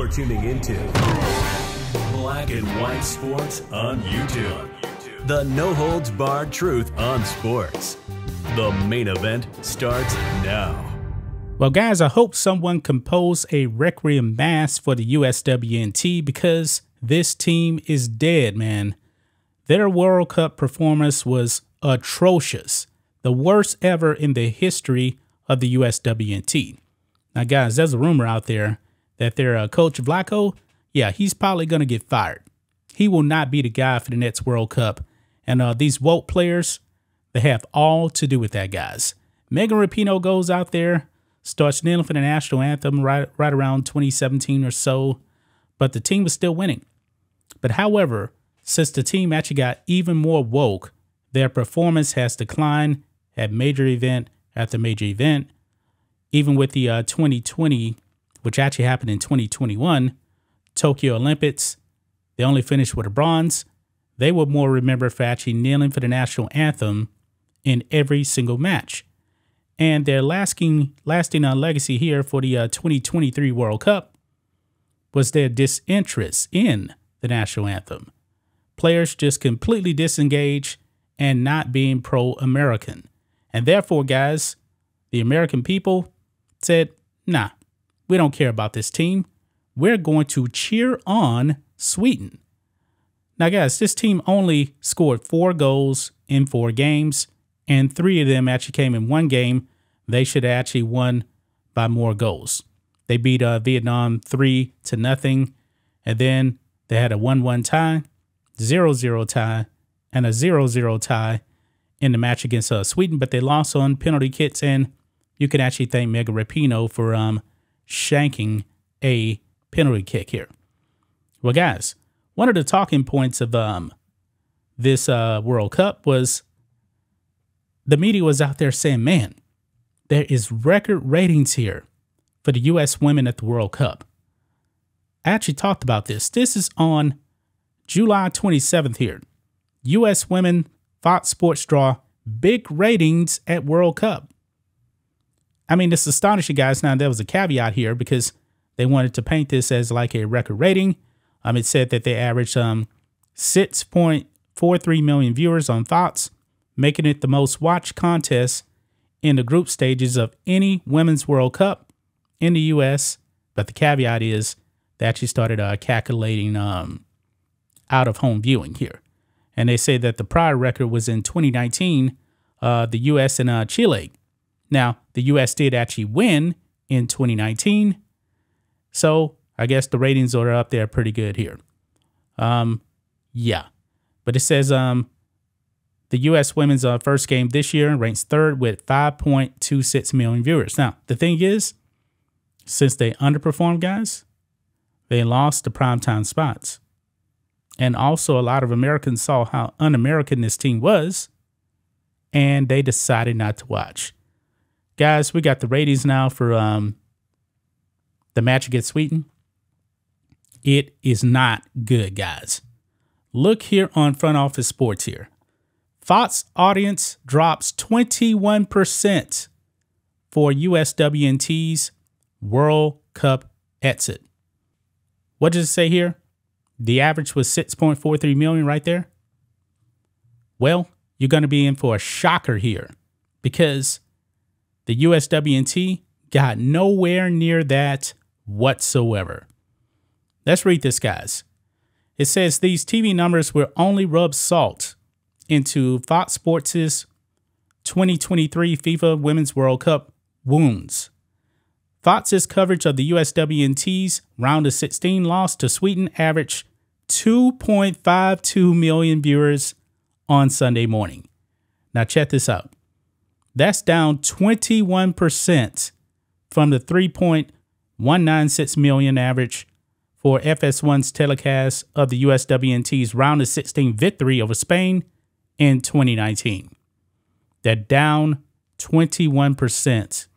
You're tuning into Black and White Sports on YouTube. The no-holds-barred truth on sports. The main event starts now. Well, guys, I hope someone composed a requiem mass for the USWNT because this team is dead, man. Their World Cup performance was atrocious. The worst ever in the history of the USWNT. Now, guys, there's a rumor out there that their coach Vlaco, yeah, he's probably going to get fired. He will not be the guy for the next World Cup. And these woke players, they have all to do with that, guys. Megan Rapinoe goes out there, starts kneeling for the national anthem right around 2017 or so, but the team was still winning. But however, since the team actually got even more woke, their performance has declined at major event after major event. Even with the 2020, which actually happened in 2021, Tokyo Olympics, they only finished with a bronze. They were more remembered for actually kneeling for the national anthem in every single match. And their lasting legacy here for the 2023 World Cup was their disinterest in the national anthem. Players just completely disengaged and not being pro-American. And therefore, guys, the American people said, nah, we don't care about this team. We're going to cheer on Sweden. Now, guys, this team only scored 4 goals in 4 games, and 3 of them actually came in one game. They should have actually won by more goals. They beat Vietnam 3-0, and then they had a 1-1 tie, 0-0 tie, and a 0-0 tie in the match against Sweden, but they lost on penalty kicks, and you can actually thank Megan Rapinoe for shanking a penalty kick here. Well, guys, one of the talking points of this World Cup was the media was out there saying, man, there is record ratings here for the U.S. women at the World Cup. I actually talked about this. This is on July 27th here. U.S. women Fox Sports draw big ratings at World Cup. I mean, it's astonishing, guys. Now, there was a caveat here because they wanted to paint this as like a record rating. It said that they averaged 6.43 million viewers on Fox, making it the most watched contest in the group stages of any Women's World Cup in the U.S. But the caveat is they actually started calculating out-of-home viewing here. And they say that the prior record was in 2019, the U.S. and Chile. Now, the U.S. did actually win in 2019. So I guess the ratings are up there pretty good here. Yeah. But it says the U.S. women's first game this year ranks 3rd with 5.26 million viewers. Now, the thing is, since they underperformed, guys, they lost the primetime spots. And also a lot of Americans saw how un-American this team was, and they decided not to watch. Guys, we got the ratings now for the match against Sweden. It is not good, guys. Look here on Front Office Sports here. Fox audience drops 21% for USWNT's World Cup exit. What does it say here? The average was 6.43 million right there. Well, you're going to be in for a shocker here because the USWNT got nowhere near that whatsoever. Let's read this, guys. It says these TV numbers will only rub salt into Fox Sports' 2023 FIFA Women's World Cup wounds. Fox's coverage of the USWNT's round of 16 loss to Sweden averaged 2.52 million viewers on Sunday morning. Now check this out. That's down 21% from the 3.196 million average for FS1's telecast of the USWNT's round of 16 victory over Spain in 2019. They're down 21%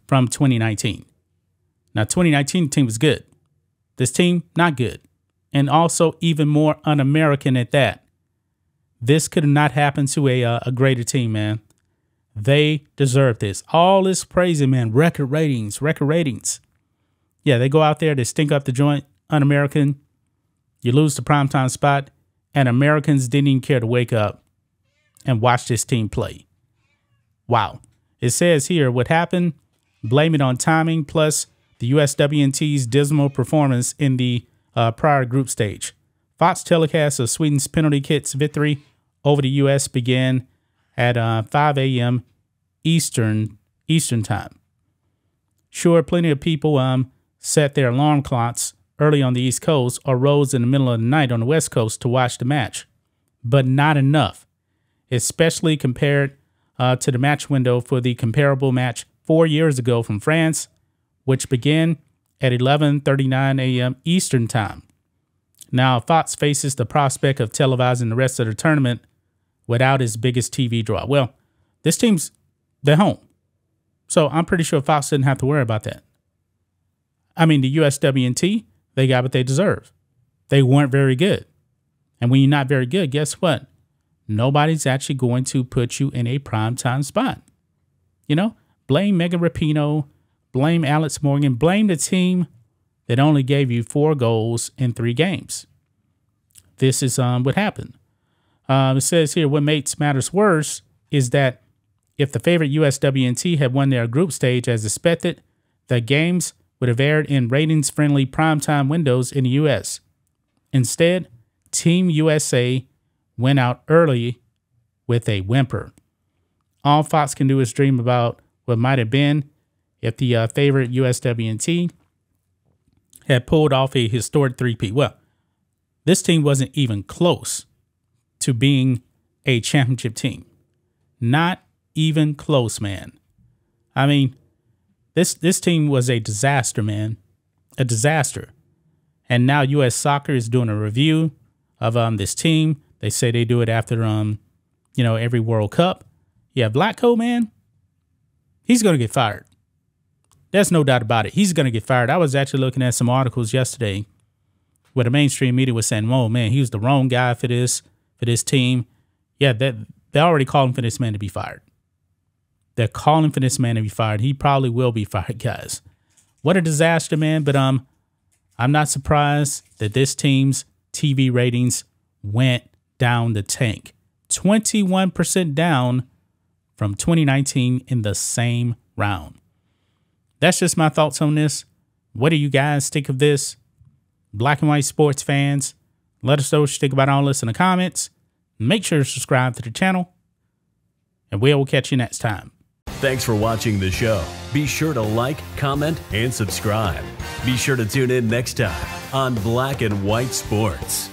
from 2019. Now, 2019 team was good. This team, not good. And also even more un-American at that. This could not happen to a greater team, man. They deserve this. All this praising, man. Record ratings, record ratings. Yeah, they go out there, they stink up the joint, un-American. You lose the primetime spot, and Americans didn't even care to wake up and watch this team play. Wow. It says here what happened, blame it on timing, plus the USWNT's dismal performance in the prior group stage. Fox telecast of Sweden's penalty kicks victory over the U.S. began at 5 a.m. Eastern time. Sure, plenty of people set their alarm clocks early on the East Coast or rose in the middle of the night on the West Coast to watch the match, but not enough, especially compared to the match window for the comparable match 4 years ago from France, which began at 11:39 a.m. Eastern time. Now, Fox faces the prospect of televising the rest of the tournament without its biggest TV draw. Well, this team's, they're home. So I'm pretty sure Fox didn't have to worry about that. I mean, the USWNT, they got what they deserve. They weren't very good. And when you're not very good, guess what? Nobody's actually going to put you in a primetime spot. You know, blame Megan Rapinoe, blame Alex Morgan, blame the team that only gave you 4 goals in 3 games. This is what happened. It says here, what makes matters worse is that if the favorite USWNT had won their group stage as expected, the games would have aired in ratings-friendly primetime windows in the U.S. Instead, Team USA went out early with a whimper. All Fox can do is dream about what might have been if the favorite USWNT had pulled off a historic three-peat. Well, this team wasn't even close to being a championship team. Not even close, man. I mean, this team was a disaster, man. A disaster. And now U.S. Soccer is doing a review of this team. They say they do it after every World Cup. Yeah, Blackco, man, he's going to get fired. There's no doubt about it. He's going to get fired. I was actually looking at some articles yesterday where the mainstream media was saying, "Whoa, man, he was the wrong guy for this team." Yeah, they're already calling for this man to be fired. They're calling for this man to be fired. He probably will be fired, guys. What a disaster, man. But I'm not surprised that this team's TV ratings went down the tank. 21% down from 2019 in the same round. That's just my thoughts on this. What do you guys think of this? Black and white sports fans, let us know what you think about all this in the comments. Make sure to subscribe to the channel, and we will catch you next time. Thanks for watching the show. Be sure to like, comment, and subscribe. Be sure to tune in next time on Black and White Sports.